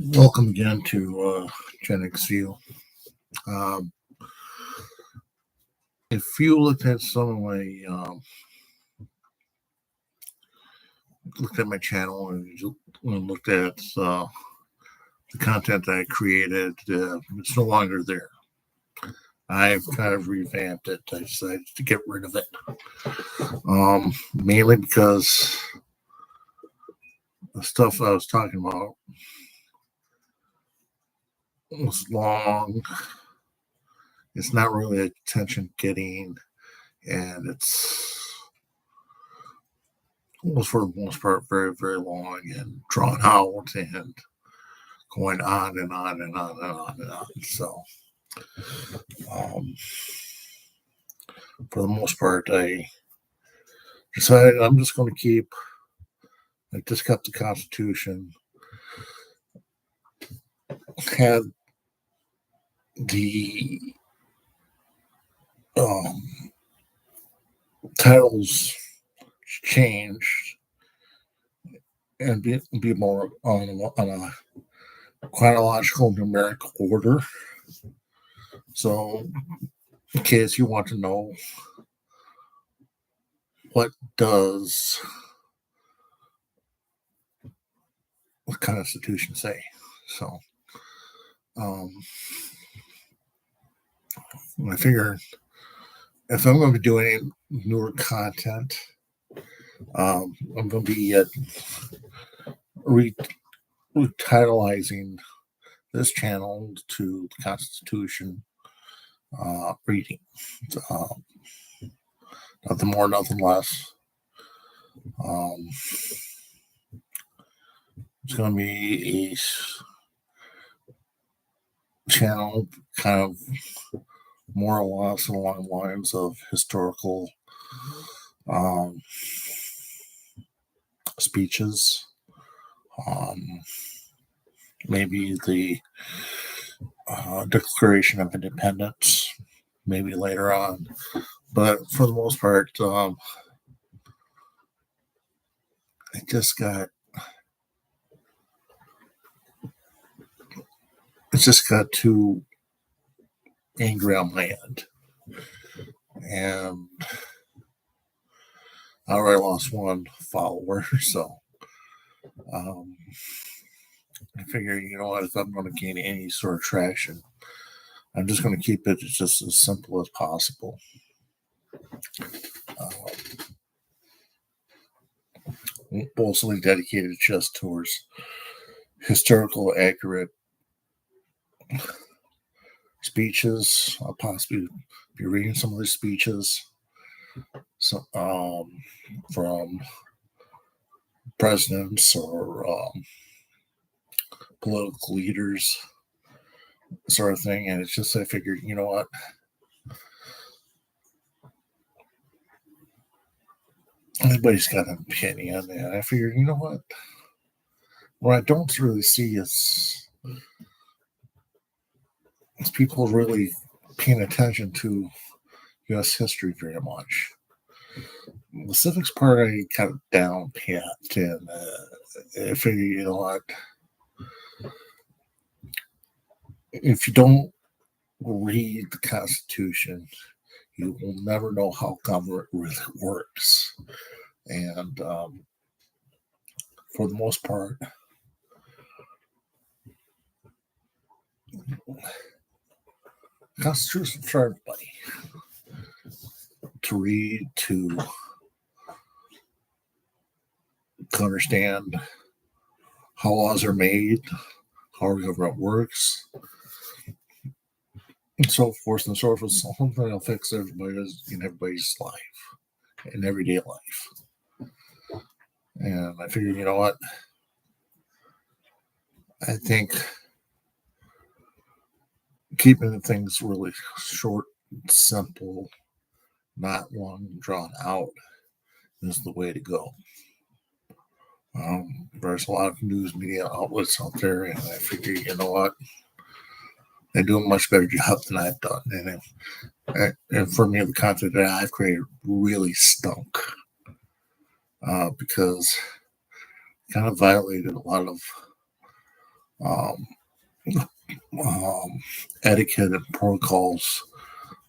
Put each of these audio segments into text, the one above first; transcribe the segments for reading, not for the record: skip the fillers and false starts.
Welcome again to Gen X View. Um, if you looked at some of my looked at my channel and you looked at the content that I created, it's no longer there. I've kind of revamped it. I decided to get rid of it, mainly because the stuff I was talking about was long. It's not really attention getting, and it's was for the most part very, very long and drawn out and going on and on and on and on and on. So, um, for the most part, I decided I'm just going to I just kept the Constitution, had the titles changed and be more on a chronological numeric order. So, in case you want to know what does the Constitution say, so I figure if I'm going to be doing newer content, I'm going to be retitalizing this channel to the Constitution reading. Nothing more, nothing less. It's going to be a channel kind of more or less along the lines of historical speeches, maybe the Declaration of Independence, maybe later on. But for the most part, I just got too angry on my end, and I already lost one follower, so I figure, you know what, if I'm going to gain any sort of traction, I'm just going to keep it just as simple as possible. Mostly dedicated just towards historical accurate speeches. I'll possibly be reading some of the speeches from presidents or political leaders, sort of thing. And it's just, I figured, you know what, everybody's got an opinion, and I figured, you know what I don't really see is people really paying attention to U.S. history very much. The civics part I got down pat, and I figure, you know what, if you don't read the Constitution, you will never know how government really works. And for the most part, Constitution for everybody to read, to understand how laws are made, how our government works, and so forth and so forth. Something that'll fix everybody's life, in everyday life. And I figured, you know what, I think keeping things really short, simple, not long drawn out, is the way to go. There's a lot of news media outlets out there, and I figure, you know what, they do a much better job than I've done. And for me, the content that I've created really stunk because it kind of violated a lot of um, um, etiquette and protocols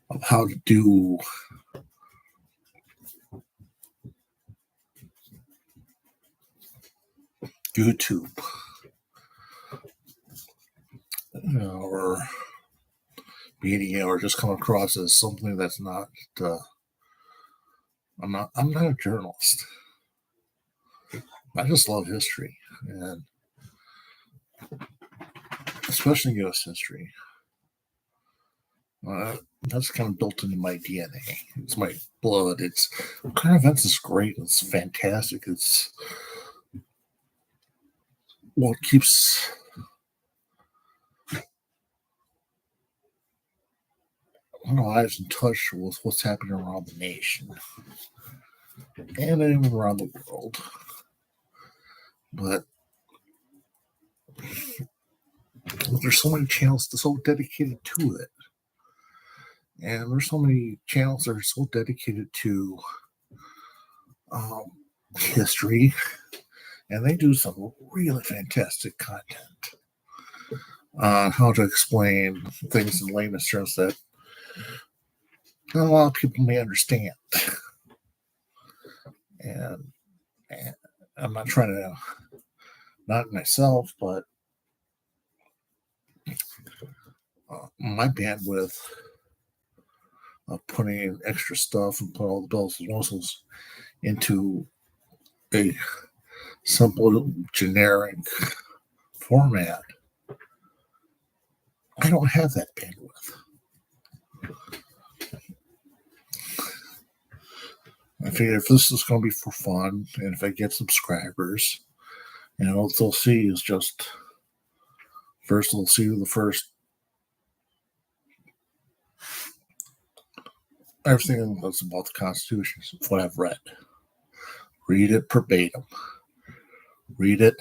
of how to do YouTube, or media, or just come across as something that's not. I'm not a journalist. I just love history, and especially U.S. history. That's kind of built into my DNA. It's my blood. It's current events is great. It's fantastic. It's what keeps our lives in touch with what's happening around the nation and even around the world. But there's so many channels so dedicated to it, and there's so many channels that are so dedicated to um, history, and they do some really fantastic content on how to explain things in layman's terms that not a lot of people may understand. And, and I'm not trying to not myself, but my bandwidth of putting in extra stuff and put all the bells and whistles into a simple, generic format, I don't have that bandwidth. I figure if this is going to be for fun, and if I get subscribers, what they'll see is just first they'll see the first everything that's about the Constitution is what I've read. Read it verbatim. Read it.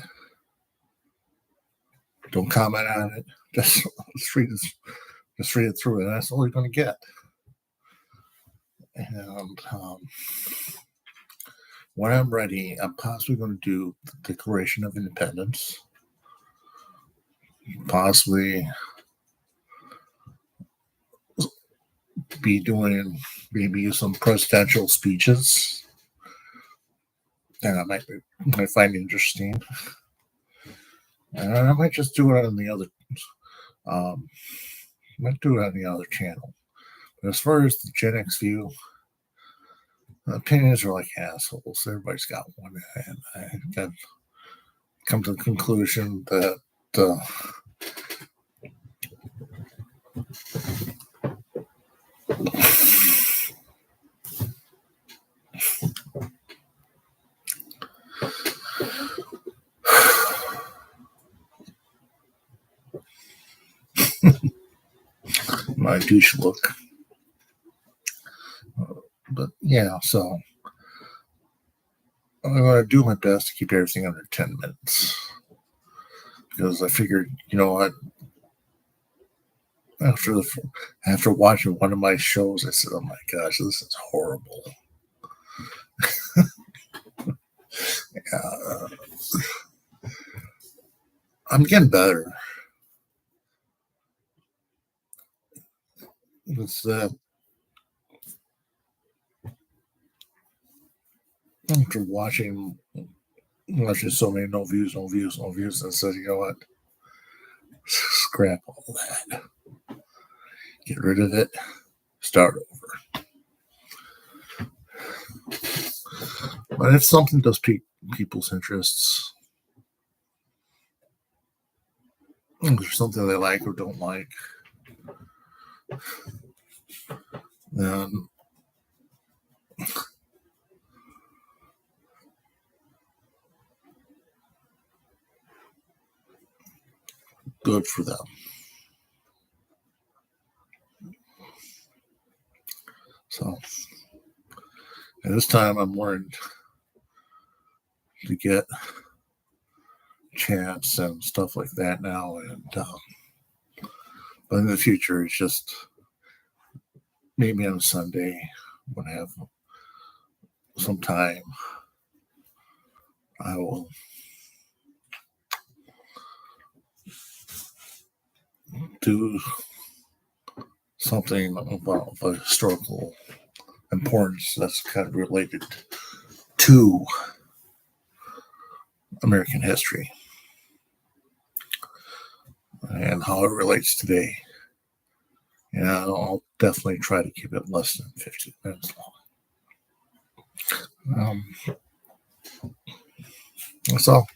Don't comment on it. Just read it. Just read it through, and that's all you're going to get. And when I'm ready, I'm possibly going to do the Declaration of Independence. Possibly be doing maybe some presidential speeches that I might find interesting. And I might just do it on the other. Might do it on the other channel. But as far as the Gen X view, opinions are like assholes. Everybody's got one, and I've come to the conclusion that my douche look. But yeah, so I'm going to do my best to keep everything under 10 minutes. Because I figured, you know what? After watching one of my shows, I said, "Oh my gosh, this is horrible." I'm getting better. It's after watching so many no views, and said, "You know what? Scrap all that. Get rid of it. Start over." But if something does pique people's interests, if there's something they like or don't like, then good for them. So, at this time, I'm learning to get chats and stuff like that now, and but in the future, it's just maybe on a Sunday when I have some time, I will do something about the historical importance that's kind of related to American history and how it relates today. And I'll definitely try to keep it less than 15 minutes long. That's all.